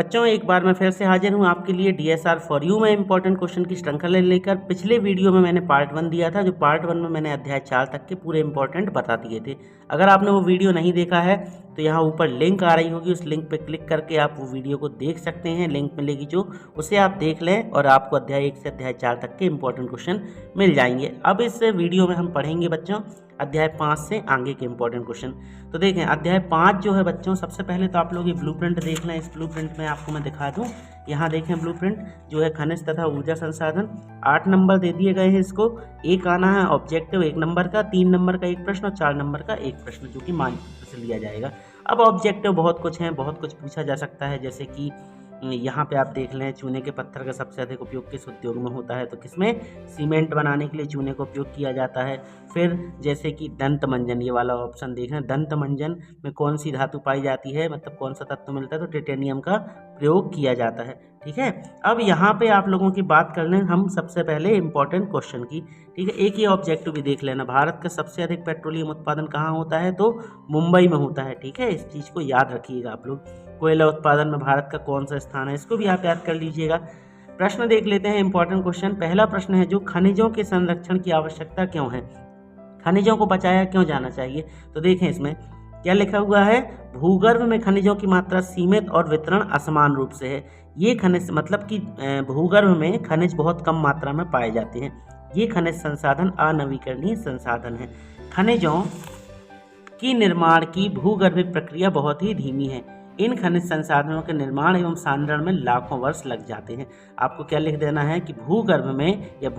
बच्चों एक बार मैं फिर से हाजिर हूँ आपके लिए DSR फॉर यू में इंपॉर्टेंट क्वेश्चन की श्रृंखला लेकर। पिछले वीडियो में मैंने पार्ट 1 दिया था, जो पार्ट 1 में मैंने अध्याय 4 तक के पूरे इंपॉर्टेंट बता दिए थे। अगर आपने वो वीडियो नहीं देखा है तो यहाँ ऊपर लिंक आ रही होगी, उस लिंक पर क्लिक करके आप वो वीडियो को देख सकते हैं। लिंक मिलेगी जो, उसे आप देख लें और आपको अध्याय 1 से अध्याय 4 तक के इंपॉर्टेंट क्वेश्चन मिल जाएंगे। अब इस वीडियो में हम पढ़ेंगे बच्चों अध्याय 5 से आगे के इंपॉर्टेंट क्वेश्चन। तो देखें अध्याय 5 जो है बच्चों, सबसे पहले तो आप लोग ये ब्लूप्रिंट देख लें। इस ब्लूप्रिंट में आपको मैं दिखा दूं, यहाँ देखें ब्लूप्रिंट जो है खनिज तथा ऊर्जा संसाधन। 8 नंबर दे दिए गए हैं इसको। एक आना है ऑब्जेक्टिव 1 नंबर का, 3 नंबर का एक प्रश्न और 4 नंबर का एक प्रश्न, जो कि मानचित्र से लिया जाएगा। अब ऑब्जेक्टिव बहुत कुछ है, बहुत कुछ पूछा जा सकता है, जैसे कि यहाँ पे आप देख लें चूने के पत्थर का सबसे अधिक उपयोग किस उद्योग में होता है, तो किसमें, सीमेंट बनाने के लिए चूने का उपयोग किया जाता है। फिर जैसे कि दंत मंजन, ये वाला ऑप्शन देख रहे हैं, दंत मंजन में कौन सी धातु पाई जाती है, मतलब कौन सा तत्व मिलता है, तो टाइटेनियम का प्रयोग किया जाता है। ठीक है, अब यहाँ पे आप लोगों की बात कर लें हम सबसे पहले इंपॉर्टेंट क्वेश्चन की। ठीक है, एक ही ऑब्जेक्टिव भी देख लेना, भारत का सबसे अधिक पेट्रोलियम उत्पादन कहाँ होता है, तो मुंबई में होता है। ठीक है, इस चीज़ को याद रखिएगा आप लोग। कोयला उत्पादन में भारत का कौन सा स्थान है, इसको भी आप याद कर लीजिएगा। प्रश्न देख लेते हैं इंपॉर्टेंट क्वेश्चन। पहला प्रश्न है जो खनिजों के संरक्षण की आवश्यकता क्यों है, खनिजों को बचाया क्यों जाना चाहिए। तो देखें इसमें क्या लिखा हुआ है, भूगर्भ में खनिजों की मात्रा सीमित और वितरण असमान रूप से है। ये खनिज मतलब कि भूगर्भ में खनिज बहुत कम मात्रा में पाए जाते हैं। ये खनिज संसाधन अनवीकरणीय संसाधन है। खनिजों की निर्माण की भूगर्भिक प्रक्रिया बहुत ही धीमी है। इन खनिज संसाधनों के निर्माण एवं सांद्रण में लाखों वर्ष लग जाते हैं। आपको क्या लिख देना है कि भूगर्भ में या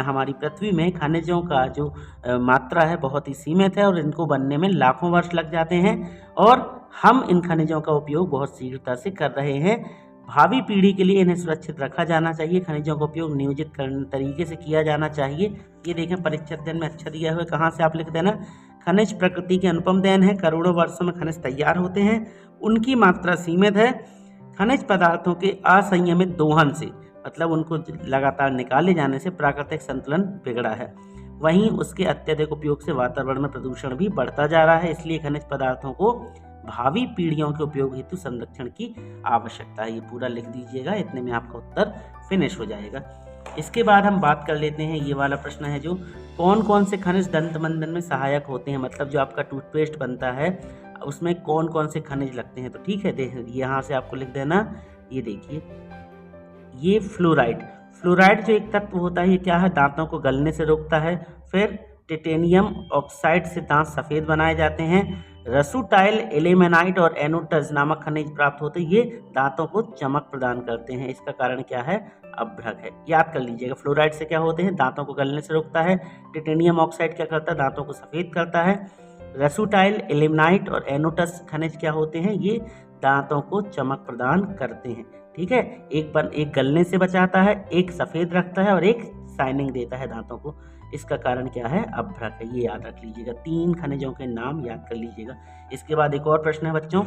हमारी पृथ्वी में खनिजों का जो मात्रा है बहुत ही सीमित है और इनको बनने में लाखों वर्ष लग जाते हैं, और हम इन खनिजों का उपयोग बहुत शीघ्रता से कर रहे हैं। भावी पीढ़ी के लिए इन्हें सुरक्षित रखा जाना चाहिए। खनिजों का उपयोग नियोजित तरीके से किया जाना चाहिए। ये देखें परीक्षा अध्ययन में अच्छा दिया हुआ है, कहाँ से आप लिख देना, खनिज प्रकृति के अनुपम देन है। करोड़ों वर्षों में खनिज तैयार होते हैं, उनकी मात्रा सीमित है। खनिज पदार्थों के असंयमित दोहन से, मतलब उनको लगातार निकाले जाने से प्राकृतिक संतुलन बिगड़ा है। वहीं उसके अत्यधिक उपयोग से वातावरण में प्रदूषण भी बढ़ता जा रहा है। इसलिए खनिज पदार्थों को भावी पीढ़ियों के उपयोग हेतु संरक्षण की आवश्यकता है। ये पूरा लिख दीजिएगा, इतने में आपका उत्तर फिनिश हो जाएगा। इसके बाद हम बात कर लेते हैं, ये वाला प्रश्न है जो कौन कौन से खनिज दंत मंजन में सहायक होते हैं, मतलब जो आपका टूथपेस्ट बनता है उसमें कौन कौन से खनिज लगते हैं। तो ठीक है, देख यहाँ से आपको लिख देना, ये देखिए ये फ्लोराइड। फ्लोराइड जो एक तत्व होता है, ये क्या है, दांतों को गलने से रोकता है। फिर टाइटेनियम ऑक्साइड से दांत सफ़ेद बनाए जाते हैं। रसूटाइल, एलिमेनाइट और एनोटस नामक खनिज प्राप्त होते हैं, ये दांतों को चमक प्रदान करते हैं। इसका कारण क्या है, अभ्रक है। याद कर लीजिएगा, फ्लोराइड से क्या होते हैं, दांतों को गलने से रोकता है। टाइटेनियम ऑक्साइड क्या करता है, दांतों को सफ़ेद करता है। रसूटाइल, एलिमेनाइट और एनोटस खनिज क्या होते हैं, ये दांतों को चमक प्रदान करते हैं। ठीक है, एक गलने से बचाता है, एक सफ़ेद रखता है और एक शाइनिंग देता है दांतों को। इसका कारण क्या है, अभ्रक है। ये याद रख लीजिएगा, 3 खनिजों के नाम याद कर लीजिएगा। इसके बाद एक और प्रश्न है बच्चों,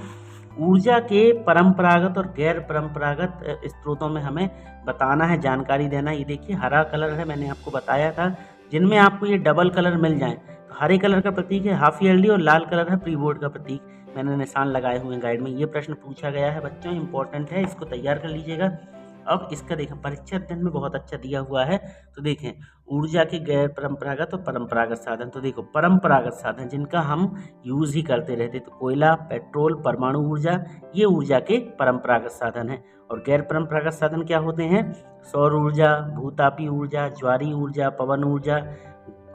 ऊर्जा के परंपरागत और गैर परंपरागत स्रोतों में हमें बताना है, जानकारी देना। ये देखिए हरा कलर है, मैंने आपको बताया था, जिनमें आपको ये डबल कलर मिल जाए तो हरे कलर का प्रतीक है हाफ ईयरली और लाल कलर है प्री बोर्ड का प्रतीक। मैंने निशान लगाए हुए हैं गाइड में। ये प्रश्न पूछा गया है बच्चों, इंपॉर्टेंट है, इसको तैयार कर लीजिएगा। अब इसका देखें परीक्षा अध्ययन में बहुत अच्छा दिया हुआ है। तो देखें ऊर्जा के गैर परंपरागत और परंपरागत साधन। तो देखो परंपरागत साधन जिनका हम यूज ही करते रहते, तो कोयला, पेट्रोल, परमाणु ऊर्जा, ये ऊर्जा के परंपरागत साधन है। और गैर परंपरागत साधन क्या होते हैं, सौर ऊर्जा, भूतापी ऊर्जा, ज्वारी ऊर्जा, पवन ऊर्जा,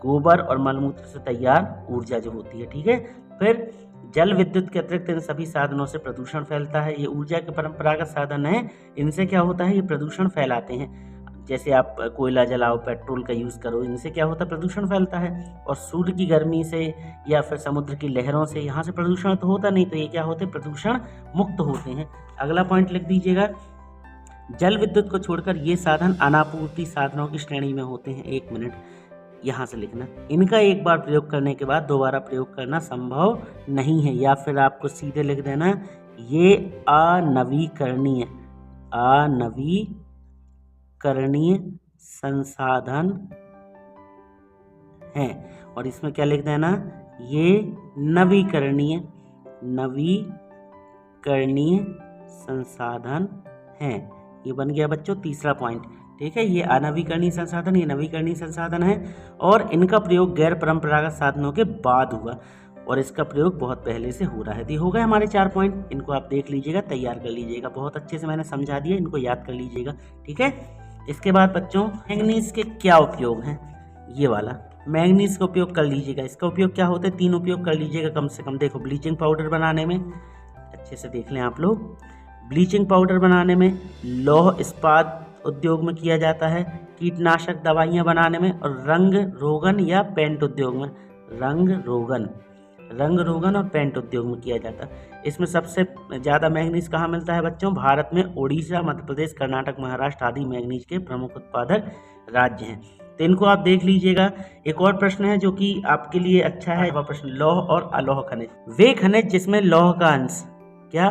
गोबर और मलमूत्र से तैयार ऊर्जा जो होती है। ठीक है, फिर जल विद्युत के अतिरिक्त इन सभी साधनों से प्रदूषण फैलता है। ये ऊर्जा के परंपरागत साधन है, इनसे क्या होता है, ये प्रदूषण फैलाते हैं। जैसे आप कोयला जलाओ, पेट्रोल का यूज़ करो, इनसे क्या होता है, प्रदूषण फैलता है। और सूर्य की गर्मी से या फिर समुद्र की लहरों से, यहाँ से प्रदूषण तो होता नहीं, तो ये क्या होते हैं, प्रदूषण मुक्त होते हैं। अगला पॉइंट लिख दीजिएगा, जल विद्युत को छोड़कर ये साधन अनापूर्ति साधनों की श्रेणी में होते हैं। 1 मिनट यहाँ से लिखना, इनका एक बार प्रयोग करने के बाद दोबारा प्रयोग करना संभव नहीं है। या फिर आपको सीधे लिख देना, ये अनवीकरणीय संसाधन हैं। और इसमें क्या लिख देना, ये नवीकरणीय संसाधन हैं। ये बन गया बच्चों तीसरा पॉइंट। ठीक है, ये अनवीकरणीय संसाधन, ये नवीकरणीय संसाधन है और इनका प्रयोग गैर परंपरागत साधनों के बाद हुआ और इसका प्रयोग बहुत पहले से हो रहा है। तो हो गए हमारे 4 पॉइंट, इनको आप देख लीजिएगा, तैयार कर लीजिएगा। बहुत अच्छे से मैंने समझा दिया, इनको याद कर लीजिएगा। ठीक है, इसके बाद बच्चों मैंगनीज के क्या उपयोग हैं, ये वाला मैंगनीज का उपयोग कर लीजिएगा। इसका उपयोग क्या होता है, 3 उपयोग कर लीजिएगा कम से कम। देखो, ब्लीचिंग पाउडर बनाने में, अच्छे से देख लें आप लोग, ब्लीचिंग पाउडर बनाने में, लौह इस्पात उद्योग में किया जाता है, कीटनाशक दवाइयाँ बनाने में और रंग रोगन या पेंट उद्योग में, रंग रोगन और पेंट उद्योग में किया जाता है। इसमें सबसे ज़्यादा मैंगनीज कहाँ मिलता है बच्चों, भारत में उड़ीसा, मध्य प्रदेश, कर्नाटक, महाराष्ट्र आदि मैंगनीज के प्रमुख उत्पादक राज्य हैं। तो इनको आप देख लीजिएगा। एक और प्रश्न है जो कि आपके लिए अच्छा है, वह प्रश्न लौह और अलौह खनिज। वे खनिज जिसमें लौह का अंश, क्या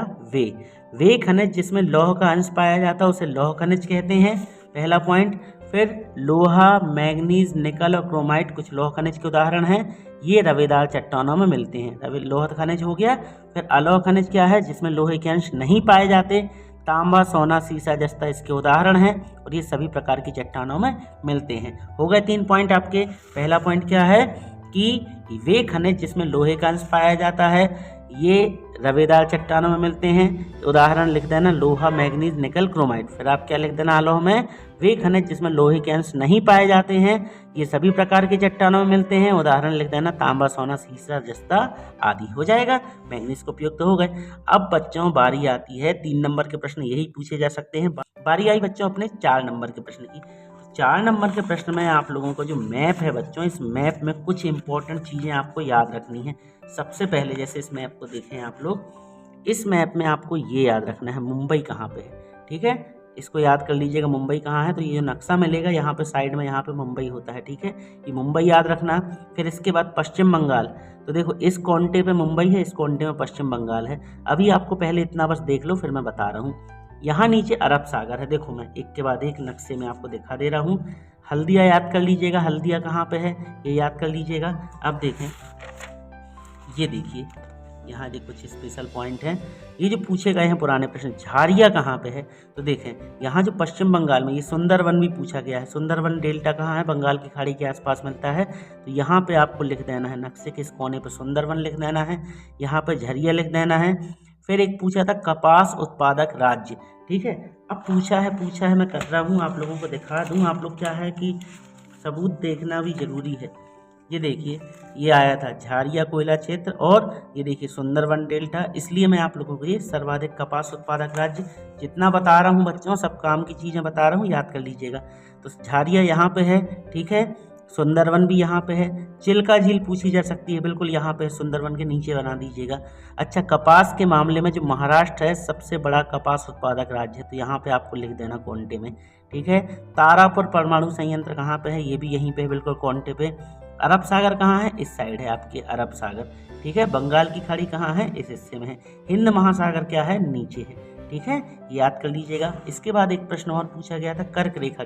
वे खनिज जिसमें लौह का अंश पाया जाता है उसे लौह खनिज कहते हैं, पहला पॉइंट। फिर लोहा, मैंगनीज, निकल और क्रोमाइट कुछ लौह खनिज के उदाहरण हैं, ये रवेदार चट्टानों में मिलते हैं। लौह खनिज हो गया। फिर अलौह खनिज क्या है, जिसमें लोहे के अंश नहीं पाए जाते, तांबा, सोना, सीसा, जस्ता इसके उदाहरण हैं और ये सभी प्रकार की चट्टानों में मिलते हैं। हो गए 3 पॉइंट आपके। पहला पॉइंट क्या है कि वे खनिज जिसमें लोहे का अंश पाया जाता है ये रवेदार चट्टानों में मिलते हैं, उदाहरण लिख देना लोहा, मैंगनीज, निकल, क्रोमाइट। फिर आप क्या लिख देना अलोह में, वे खनिज जिसमें लोहे के अंश नहीं पाए जाते हैं ये सभी प्रकार की चट्टानों में मिलते हैं, उदाहरण लिख देना तांबा, सोना, सीसा, जस्ता आदि। हो जाएगा, मैंगनीज के उपयोग तो हो गए। अब बच्चों बारी आती है 3 नंबर के प्रश्न, यही पूछे जा सकते हैं। बारी आई बच्चों अपने 4 नंबर के प्रश्न की। 4 नंबर के प्रश्न में आप लोगों को जो मैप है बच्चों, इस मैप में कुछ इंपॉर्टेंट चीज़ें आपको याद रखनी है। सबसे पहले जैसे इस मैप को देखें आप लोग, इस मैप में आपको ये याद रखना है मुंबई कहाँ पे है। ठीक है, इसको याद कर लीजिएगा मुंबई कहाँ है। तो ये जो नक्शा मिलेगा यहाँ पे साइड में, यहाँ पे मुंबई होता है। ठीक है, ये मुंबई याद रखना। फिर इसके बाद पश्चिम बंगाल, तो देखो इस कोने पे मुंबई है, इस कोने में पश्चिम बंगाल है। अभी आपको पहले इतना बस देख लो, फिर मैं बता रहा हूँ। यहाँ नीचे अरब सागर है। देखो मैं एक के बाद एक नक्शे में आपको दिखा दे रहा हूँ। हल्दिया याद कर लीजिएगा, हल्दिया कहाँ पे है ये याद कर लीजिएगा। अब देखें, ये देखिए यहाँ जो कुछ स्पेशल पॉइंट हैं, ये जो पूछे गए हैं पुराने प्रश्न। झारिया कहाँ पे है, तो देखें यहाँ जो पश्चिम बंगाल में, ये सुंदरवन भी पूछा गया है। सुंदरवन डेल्टा कहाँ है, बंगाल की खाड़ी के आसपास मिलता है। तो यहाँ पे आपको लिख देना है, नक्शे के इस कोने पे सुंदरवन लिख देना है, यहाँ पे झरिया लिख देना है। फिर एक पूछा था कपास उत्पादक राज्य। ठीक है, अब पूछा है मैं कर रहा हूँ, आप लोगों को दिखा दूँ। आप लोग क्या है कि सबूत देखना भी जरूरी है। ये देखिए, ये आया था झारिया कोयला क्षेत्र और ये देखिए सुंदरवन डेल्टा। इसलिए मैं आप लोगों को ये सर्वाधिक कपास उत्पादक राज्य जितना बता रहा हूँ बच्चों, सब काम की चीज़ें बता रहा हूँ, याद कर लीजिएगा। तो झारिया यहाँ पे है, ठीक है, सुंदरवन भी यहाँ पे है। चिल्का झील पूछी जा सकती है, बिल्कुल यहाँ पे सुंदरवन के नीचे बना दीजिएगा। अच्छा, कपास के मामले में जो महाराष्ट्र है सबसे बड़ा कपास उत्पादक राज्य है, तो यहाँ पे आपको लिख देना कोंटे में। ठीक है, तारापुर परमाणु संयंत्र कहाँ पे है, ये भी यहीं पे है, बिल्कुल कोंटे पे। अरब सागर कहाँ है, इस साइड है आपके अरब सागर। ठीक है, बंगाल की खाड़ी कहाँ है, इस हिस्से में है। हिंद महासागर क्या है, नीचे है। ठीक है, याद कर लीजिएगा। इसके बाद एक प्रश्न और पूछा गया था, कर्क रेखा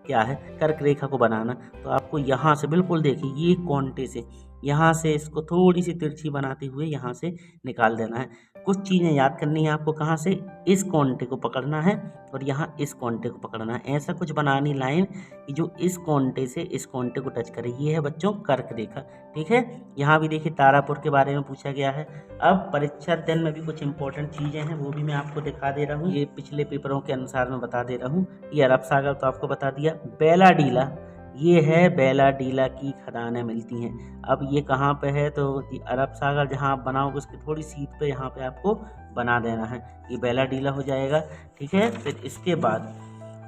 क्या है, कर्क रेखा को बनाना। तो आपको यहाँ से बिल्कुल देखिए, ये कोंटे से यहाँ से इसको थोड़ी सी तिरछी बनाते हुए यहाँ से निकाल देना है। कुछ चीज़ें याद करनी है आपको, कहाँ से, इस कोंटे को पकड़ना है और यहाँ इस कोंटे को पकड़ना है। ऐसा कुछ बनानी लाइन कि जो इस कोंटे से इस कोंटे को टच करे, ये है बच्चों कर्क रेखा। ठीक है, यहाँ भी देखिए तारापुर के बारे में पूछा गया है। अब परीक्षा दिन में भी कुछ इंपॉर्टेंट चीज़ें हैं, वो भी मैं आपको दिखा दे रहा हूँ। ये पिछले पेपरों के अनुसार मैं बता दे रहा हूँ। ये अरब सागर तो आपको बता दिया। बेलाडीला, ये है बेलाडीला की खदानें मिलती हैं। अब ये कहाँ पे है, तो अरब सागर जहाँ आप बनाओगे उसकी थोड़ी सीट पे यहाँ पे आपको बना देना है, ये बेलाडीला हो जाएगा। ठीक है, फिर इसके बाद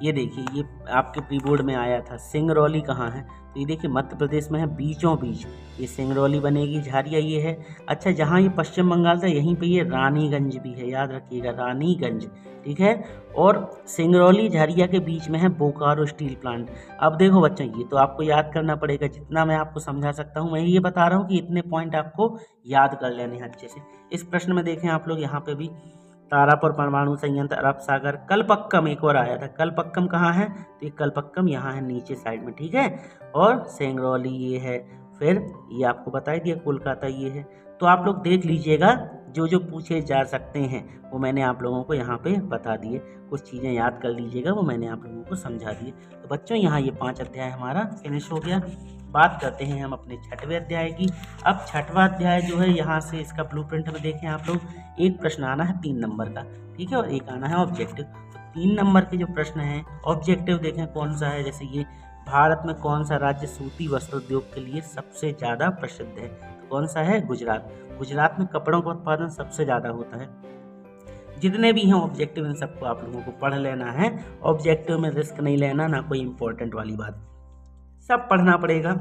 ये देखिए, ये आपके प्री बोर्ड में आया था, सिंगरौली कहाँ है, तो ये देखिए मध्य प्रदेश में है, बीचों बीच ये सिंगरौली बनेगी। झारिया ये है। अच्छा, जहाँ ये पश्चिम बंगाल था यहीं पे ये रानीगंज भी है, याद रखिएगा रानीगंज। ठीक है, और सिंगरौली झारिया के बीच में है बोकारो स्टील प्लांट। अब देखो बच्चों, ये तो आपको याद करना पड़ेगा, जितना मैं आपको समझा सकता हूँ मैं ये बता रहा हूँ कि इतने पॉइंट आपको याद कर लेने हैं अच्छे से। इस प्रश्न में देखें आप लोग, यहाँ पे भी तारापुर परमाणु संयंत्र, अरब सागर, कलपक्कम एक और आया था। कलपक्कम कहाँ है, तो ये कलपक्कम यहाँ है नीचे साइड में। ठीक है, और सिंगरौली ये है। फिर ये आपको बता ही दिया, कोलकाता ये है। तो आप लोग देख लीजिएगा, जो जो पूछे जा सकते हैं वो मैंने आप लोगों को यहाँ पे बता दिए। कुछ चीज़ें याद कर लीजिएगा, वो मैंने आप लोगों को समझा दिए। तो बच्चों यहाँ ये 5 अध्याय हमारा फिनिश हो गया। बात करते हैं हम अपने 6वें अध्याय की। अब 6वां अध्याय जो है, यहाँ से इसका ब्लूप्रिंट में देखें आप लोग, एक प्रश्न आना है 3 नंबर का, ठीक है, और एक आना है ऑब्जेक्टिव। तो 3 नंबर के जो प्रश्न हैं, ऑब्जेक्टिव देखें कौन सा है, जैसे ये भारत में कौन सा राज्य सूती वस्त्र उद्योग के लिए सबसे ज़्यादा प्रसिद्ध है? तो कौन सा है? गुजरात। गुजरात में कपड़ों का उत्पादन सबसे ज़्यादा होता है। जितने भी हैं ऑब्जेक्टिव, इन सबको आप लोगों को पढ़ लेना है। ऑब्जेक्टिव में रिस्क नहीं लेना, ना कोई इंपॉर्टेंट वाली बात, सब पढ़ना पड़ेगा।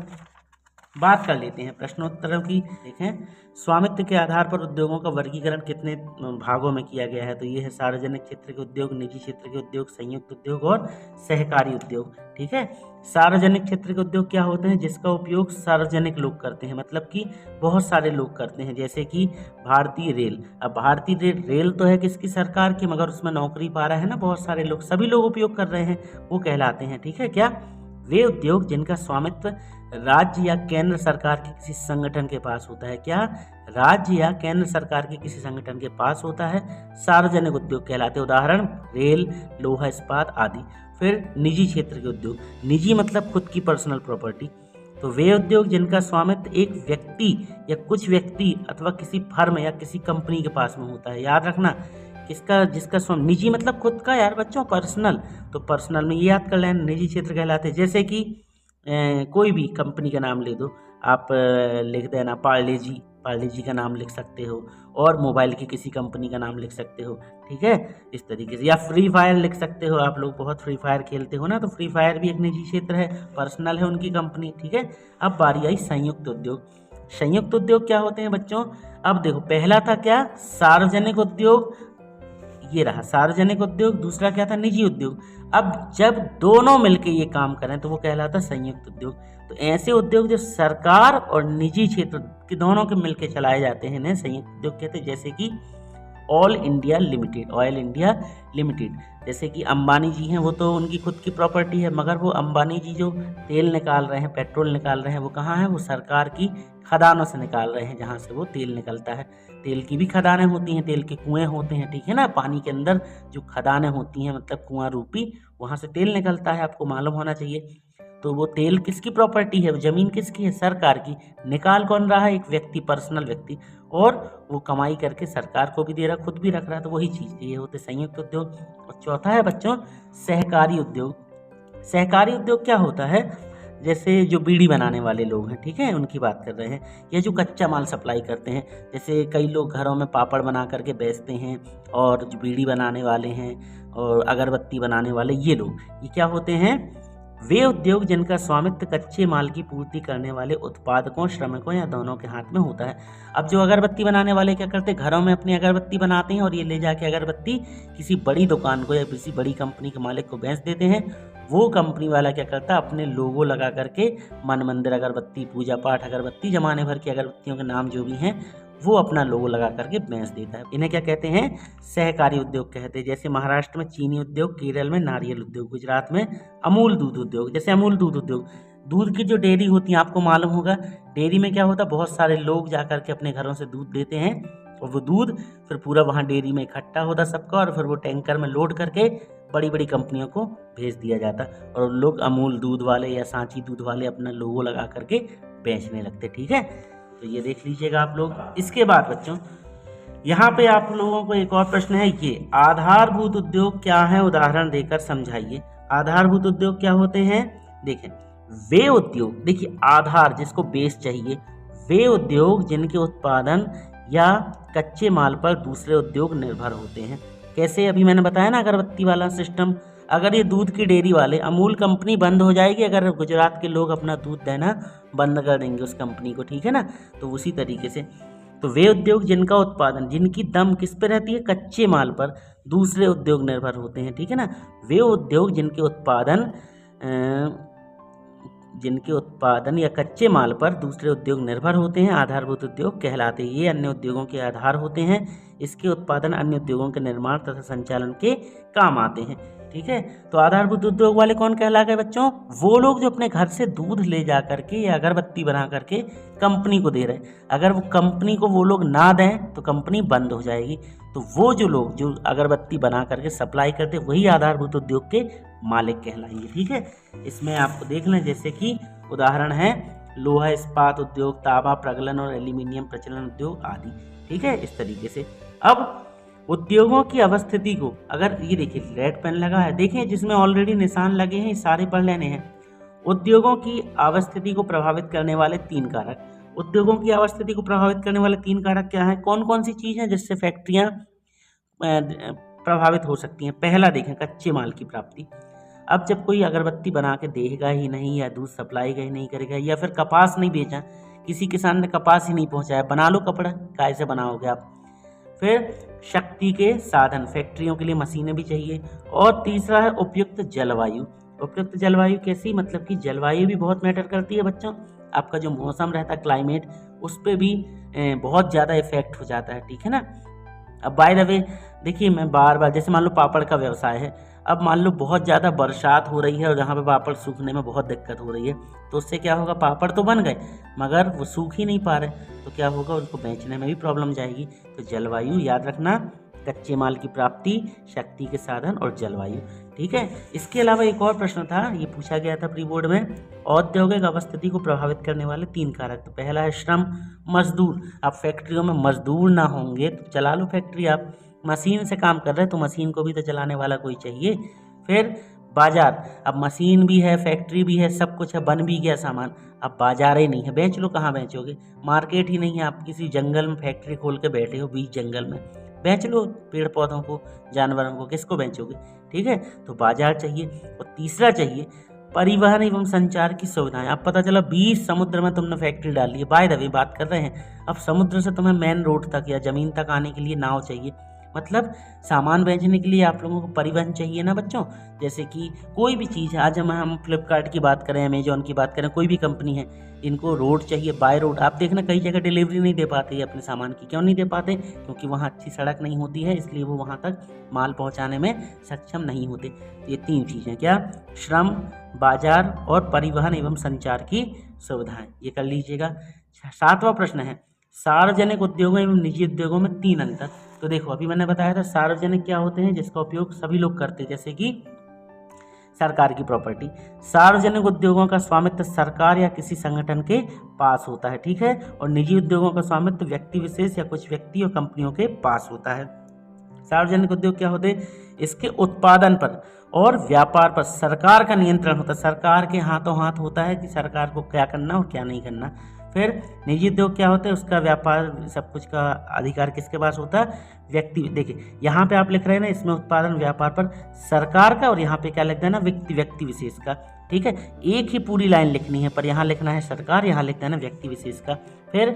बात कर लेते हैं प्रश्नोत्तरों की। देखें, स्वामित्व के आधार पर उद्योगों का वर्गीकरण कितने भागों में किया गया है? तो ये है सार्वजनिक क्षेत्र के उद्योग, निजी क्षेत्र के उद्योग, संयुक्त उद्योग और सहकारी उद्योग, ठीक है। सार्वजनिक क्षेत्र के उद्योग क्या होते हैं? जिसका उपयोग सार्वजनिक लोग करते हैं, मतलब कि बहुत सारे लोग करते हैं, जैसे कि भारतीय रेल। अब भारतीय रेल तो है किसकी? सरकार की, मगर उसमें नौकरी पा रहे हैं ना बहुत सारे लोग, सभी लोग उपयोग कर रहे हैं, वो कहलाते हैं, ठीक है। क्या? वे उद्योग जिनका स्वामित्व राज्य या केंद्र सरकार के किसी संगठन के पास होता है। क्या? राज्य या केंद्र सरकार के किसी संगठन के पास होता है, सार्वजनिक उद्योग कहलाते हैं। उदाहरण रेल, लोहा इस्पात आदि। फिर निजी क्षेत्र के उद्योग, निजी मतलब खुद की पर्सनल प्रॉपर्टी। तो वे उद्योग जिनका स्वामित्व एक व्यक्ति या कुछ व्यक्ति अथवा किसी फर्म या किसी कंपनी के पास में होता है। याद रखना, किसका? जिसका स्वामित्व, निजी मतलब खुद का यार बच्चों, पर्सनल। तो पर्सनल में ये याद कर लेना, निजी क्षेत्र कहलाते हैं। जैसे कि कोई भी कंपनी का नाम ले दो आप, लिख देना पार्ले जी का नाम लिख सकते हो, और मोबाइल की किसी कंपनी का नाम लिख सकते हो, ठीक है, इस तरीके से। या फ्री फायर लिख सकते हो, आप लोग बहुत फ्री फायर खेलते हो ना, तो फ्री फायर भी एक निजी क्षेत्र है, पर्सनल है उनकी कंपनी, ठीक है। अब बारी आई संयुक्त उद्योग। संयुक्त उद्योग क्या होते हैं बच्चों? अब देखो, पहला था क्या? सार्वजनिक उद्योग, ये रहा सार्वजनिक उद्योग। दूसरा क्या था? निजी उद्योग। अब जब दोनों मिलके ये काम करें तो वो कहलाता संयुक्त उद्योग। तो ऐसे उद्योग जो सरकार और निजी क्षेत्र के दोनों के मिलके चलाए जाते हैं, इन्हें संयुक्त उद्योग कहते हैं। जैसे कि ऑयल इंडिया लिमिटेड, जैसे कि अंबानी जी हैं, वो तो उनकी खुद की प्रॉपर्टी है, मगर वो अंबानी जी जो तेल निकाल रहे हैं, पेट्रोल निकाल रहे हैं, वो कहाँ है? वो सरकार की खदानों से निकाल रहे हैं, जहाँ से वो तेल निकलता है। तेल की भी खदानें होती हैं, तेल के कुएं होते हैं, ठीक है ना। पानी के अंदर जो खदानें होती हैं, मतलब कुआं रूपी, वहाँ से तेल निकलता है, आपको मालूम होना चाहिए। तो वो तेल किसकी प्रॉपर्टी है? वो जमीन किसकी है? सरकार की। निकाल कौन रहा है? एक व्यक्ति, पर्सनल व्यक्ति, और वो कमाई करके सरकार को भी दे रहा, खुद भी रख रहा है। तो वही चीज़, ये होते संयुक्त उद्योग। और चौथा है बच्चों सहकारी उद्योग। सहकारी उद्योग क्या होता है? जैसे जो बीड़ी बनाने वाले लोग हैं, ठीक है, उनकी बात कर रहे हैं, या जो कच्चा माल सप्लाई करते हैं। जैसे कई लोग घरों में पापड़ बना करके बेचते हैं, और जो बीड़ी बनाने वाले हैं और अगरबत्ती बनाने वाले, ये लोग, ये क्या होते हैं? वे उद्योग जिनका स्वामित्व कच्चे माल की पूर्ति करने वाले उत्पादकों, श्रमिकों या दोनों के हाथ में होता है। अब जो अगरबत्ती बनाने वाले क्या करते हैं? घरों में अपनी अगरबत्ती बनाते हैं, और ये ले जाके अगरबत्ती किसी बड़ी दुकान को या किसी बड़ी कंपनी के मालिक को बेच देते हैं। वो कंपनी वाला क्या करता है? अपने लोगो लगा करके मन मंदिर अगरबत्ती, पूजा पाठ अगरबत्ती, जमाने भर की अगरबत्तियों के नाम जो भी हैं, वो अपना लोगो लगा करके बेच देता है। इन्हें क्या कहते हैं? सहकारी उद्योग कहते हैं। जैसे महाराष्ट्र में चीनी उद्योग, केरल में नारियल उद्योग, गुजरात में अमूल दूध उद्योग। जैसे अमूल दूध उद्योग, दूध की जो डेयरी होती है, आपको मालूम होगा, डेयरी में क्या होता है? बहुत सारे लोग जा करके अपने घरों से दूध देते हैं, और वो दूध फिर पूरा वहाँ डेयरी में इकट्ठा होता सबका, और फिर वो टैंकर में लोड करके बड़ी बड़ी कंपनियों को भेज दिया जाता, और लोग अमूल दूध वाले या सांची दूध वाले अपना लोगो लगा करके बेचने लगते, ठीक है। तो ये देख लीजिएगा आप लोग। इसके बाद बच्चों यहाँ पे आप लोगों को एक और प्रश्न है, ये आधारभूत उद्योग क्या है? उदाहरण देकर समझाइए। आधारभूत उद्योग क्या होते हैं? देखें, वे उद्योग, देखिए आधार जिसको बेस चाहिए, वे उद्योग जिनके उत्पादन या कच्चे माल पर दूसरे उद्योग निर्भर होते हैं। कैसे? अभी मैंने बताया ना अगरबत्ती वाला सिस्टम। अगर ये दूध की डेयरी वाले, अमूल कंपनी बंद हो जाएगी अगर गुजरात के लोग अपना दूध देना बंद कर देंगे उस कंपनी को, ठीक है ना। तो उसी तरीके से, तो वे उद्योग जिनका उत्पादन, जिनकी दम किस पे रहती है? कच्चे माल पर, दूसरे उद्योग निर्भर होते हैं, ठीक है ना। वे उद्योग जिनके उत्पादन या कच्चे माल पर दूसरे उद्योग निर्भर होते हैं, आधारभूत उद्योग कहलाते हैं। ये अन्य उद्योगों के आधार होते हैं। इसके उत्पादन अन्य उद्योगों के निर्माण तथा संचालन के काम आते हैं। ठीक है। तो आधारभूत उद्योग वाले कौन कहला गए बच्चों? वो लोग जो अपने घर से दूध ले जा करके या अगरबत्ती बना करके कंपनी को दे रहे हैं। अगर वो कंपनी को वो लोग ना दें तो कंपनी बंद हो जाएगी। तो वो जो लोग जो अगरबत्ती बना करके सप्लाई करते वही आधारभूत उद्योग के मालिक कहलाएंगे, ठीक है। इसमें आपको देख लें, जैसे कि उदाहरण है लोहा इस्पात उद्योग, तांबा प्रगलन और एल्यूमिनियम प्रचलन उद्योग आदि, ठीक है। इस तरीके से अब उद्योगों की अवस्थिति को, अगर ये देखिए रेड पेन लगा है, देखें जिसमें ऑलरेडी निशान लगे हैं, सारे पढ़ लेने हैं। उद्योगों की अवस्थिति को प्रभावित करने वाले 3 कारक। उद्योगों की अवस्थिति को प्रभावित करने वाले 3 कारक क्या हैं? कौन कौन सी चीज़ हैं जिससे फैक्ट्रियाँ प्रभावित हो सकती हैं? पहला देखें, कच्चे माल की प्राप्ति। अब जब कोई अगरबत्ती बना के देगा ही नहीं, या दूध सप्लाई ही नहीं करेगा, या फिर कपास नहीं बेचा, किसी किसान ने कपास ही नहीं पहुंचाया, बना लो कपड़ा, काय से बनाओगे आप। फिर शक्ति के साधन, फैक्ट्रियों के लिए मशीनें भी चाहिए। और तीसरा है उपयुक्त जलवायु। उपयुक्त जलवायु कैसी? मतलब कि जलवायु भी बहुत मैटर करती है बच्चों। आपका जो मौसम रहता है, क्लाइमेट, उस पर भी बहुत ज़्यादा इफेक्ट हो जाता है, ठीक है ना। अब बाय द वे देखिए, मैं बार बार, जैसे मान लो पापड़ का व्यवसाय है, अब मान लो बहुत ज़्यादा बरसात हो रही है और जहाँ पे पापड़ सूखने में बहुत दिक्कत हो रही है, तो उससे क्या होगा? पापड़ तो बन गए मगर वो सूख ही नहीं पा रहे, तो क्या होगा? उनको बेचने में भी प्रॉब्लम जाएगी। तो जलवायु याद रखना, कच्चे माल की प्राप्ति, शक्ति के साधन और जलवायु, ठीक है। इसके अलावा एक और प्रश्न था, ये पूछा गया था प्री बोर्ड में, औद्योगिक अवस्थिति को प्रभावित करने वाले 3 कारक। तो पहला है श्रम, मजदूर। आप फैक्ट्रियों में मजदूर ना होंगे तो चला लो फैक्ट्री। आप मशीन से काम कर रहे हैं तो मशीन को भी तो चलाने वाला कोई चाहिए। फिर बाजार, अब मशीन भी है, फैक्ट्री भी है, सब कुछ है, बन भी गया सामान, अब बाजार ही नहीं है, बेच लो, कहाँ बेचोगे? मार्केट ही नहीं है। आप किसी जंगल में फैक्ट्री खोल के बैठे हो बीच जंगल में, बेच लो पेड़ पौधों को, जानवरों को, किसको बेचोगे? ठीक है, तो बाजार चाहिए। और तीसरा चाहिए परिवहन एवं संचार की सुविधाएं। अब पता चला 20 समुद्र में तुमने फैक्ट्री डाली है, बाय द वे बात कर रहे हैं, अब समुद्र से तुम्हें मेन रोड तक या ज़मीन तक आने के लिए नाव चाहिए, मतलब सामान बेचने के लिए आप लोगों को परिवहन चाहिए ना बच्चों। जैसे कि कोई भी चीज़ है, आज हम फ्लिपकार्ट की बात करें, अमेजॉन की बात करें, कोई भी कंपनी है, इनको रोड चाहिए, बाय रोड। आप देखना कई जगह डिलीवरी नहीं दे पाते अपने सामान की। क्यों नहीं दे पाते? क्योंकि वहाँ अच्छी सड़क नहीं होती है, इसलिए वो वहाँ तक माल पहुँचाने में सक्षम नहीं होते। ये 3 चीज़ें, क्या? श्रम, बाजार और परिवहन एवं संचार की सुविधाएं, ये कर लीजिएगा। 7वां प्रश्न है सार्वजनिक उद्योगों एवं निजी उद्योगों में 3 अंतर। तो देखो, अभी मैंने बताया था सार्वजनिक क्या होते हैं, जिसका उपयोग सभी लोग करते हैं, जैसे कि सरकार की प्रॉपर्टी। सार्वजनिक उद्योगों का स्वामित्व सरकार या किसी संगठन के पास होता है, ठीक है। और निजी उद्योगों का स्वामित्व व्यक्ति विशेष या कुछ व्यक्ति और कंपनियों के पास होता है। सार्वजनिक उद्योग क्या होते हैं? इसके उत्पादन पर और व्यापार पर सरकार का नियंत्रण होता है, सरकार के हाथों हाथ होता है कि सरकार को क्या करना और क्या नहीं करना। फिर निजी उद्योग क्या होता है? उसका व्यापार, सब कुछ का अधिकार किसके पास होता है? व्यक्ति। देखिए यहाँ पे आप लिख रहे हैं ना, इसमें उत्पादन व्यापार पर सरकार का, और यहाँ पे क्या लिखना है ना, व्यक्ति विशेष का, ठीक है। एक ही पूरी लाइन लिखनी है, पर यहाँ लिखना है सरकार, यहाँ लिखना है ना व्यक्ति विशेष का। फिर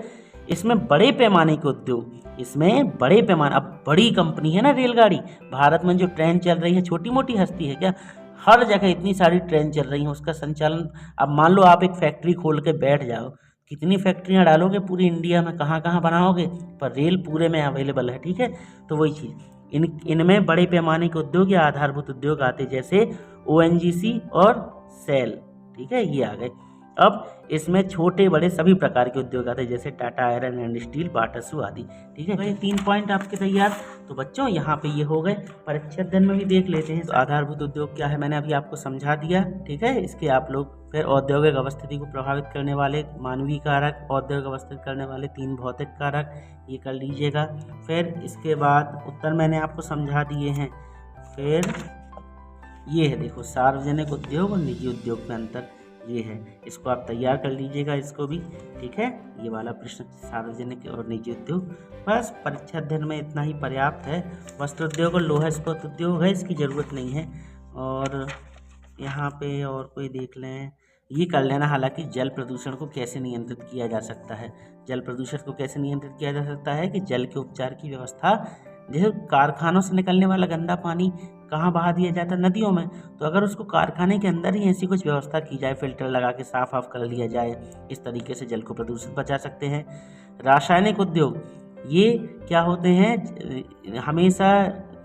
इसमें बड़े पैमाने के उद्योग, इसमें बड़े पैमाने, अब बड़ी कंपनी है ना रेलगाड़ी, भारत में जो ट्रेन चल रही है छोटी मोटी हस्ती है क्या? हर जगह इतनी सारी ट्रेन चल रही हैं, उसका संचालन। अब मान लो आप एक फैक्ट्री खोल के बैठ जाओ, कितनी फैक्ट्रियां डालोगे पूरी इंडिया में, कहाँ कहाँ बनाओगे? पर रेल पूरे में अवेलेबल है, ठीक है। तो वही चीज़, इनमें बड़े पैमाने के उद्योग या आधारभूत उद्योग आते, जैसे ONGC और सेल, ठीक है, ये आ गए। अब इसमें छोटे बड़े सभी प्रकार के उद्योग आते हैं, जैसे टाटा आयरन एंड स्टील, बाटा सू आदि, ठीक है। ये 3 पॉइंट आपके तैयार। तो बच्चों यहाँ पे ये हो गए। परीक्षा अध्ययन में भी देख लेते हैं तो आधारभूत उद्योग क्या है, मैंने अभी आपको समझा दिया, ठीक है। इसके आप लोग फिर औद्योगिक अवस्थिति को प्रभावित करने वाले मानवीय कारक, औद्योगिक अवस्थित करने वाले 3 भौतिक कारक, ये कर लीजिएगा। फिर इसके बाद उत्तर मैंने आपको समझा दिए हैं। फिर ये है, देखो सार्वजनिक उद्योग और निजी उद्योग में अंतर, ये है, इसको आप तैयार कर लीजिएगा, इसको भी, ठीक है। ये वाला प्रश्न सार्वजनिक और निजी उद्योग, बस परीक्षा अध्ययन में इतना ही पर्याप्त है। वस्त्र उद्योग और लोहा इस्पात उद्योग है, इसकी ज़रूरत नहीं है। और यहाँ पे और कोई देख लें, ये कर लेना। हालांकि जल प्रदूषण को कैसे नियंत्रित किया जा सकता है, जल प्रदूषण को कैसे नियंत्रित किया जा सकता है कि जल के उपचार की व्यवस्था, जैसे कारखानों से निकलने वाला गंदा पानी कहाँ बहा दिया जाता है? नदियों में। तो अगर उसको कारखाने के अंदर ही ऐसी कुछ व्यवस्था की जाए, फिल्टर लगा के साफ कर लिया जाए, इस तरीके से जल को प्रदूषित बचा सकते हैं। रासायनिक उद्योग, ये क्या होते हैं? हमेशा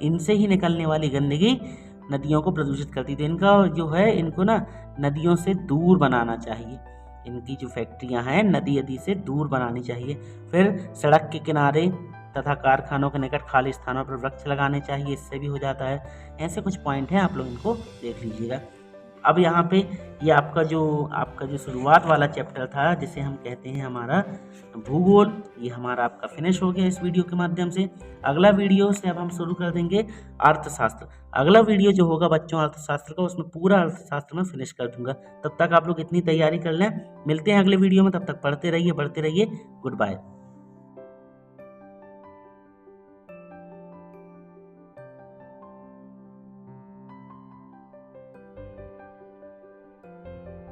इनसे ही निकलने वाली गंदगी नदियों को प्रदूषित करती। तो इनका जो है, इनको ना नदियों से दूर बनाना चाहिए। इनकी जो फैक्ट्रियां हैं नदी से दूर बनानी चाहिए। फिर सड़क के किनारे तथा कारखानों के निकट खाली स्थानों पर वृक्ष लगाने चाहिए, इससे भी हो जाता है। ऐसे कुछ पॉइंट हैं, आप लोग इनको देख लीजिएगा। अब यहाँ पे ये आपका जो शुरुआत वाला चैप्टर था, जिसे हम कहते हैं हमारा भूगोल, ये हमारा आपका फिनिश हो गया इस वीडियो के माध्यम से। अगला वीडियो से अब हम शुरू कर देंगे अर्थशास्त्र। अगला वीडियो जो होगा बच्चों अर्थशास्त्र का, उसमें पूरा अर्थशास्त्र में फिनिश कर दूंगा। तब तक आप लोग इतनी तैयारी कर लें। मिलते हैं अगले वीडियो में, तब तक पढ़ते रहिए, बढ़ते रहिए। Good bye.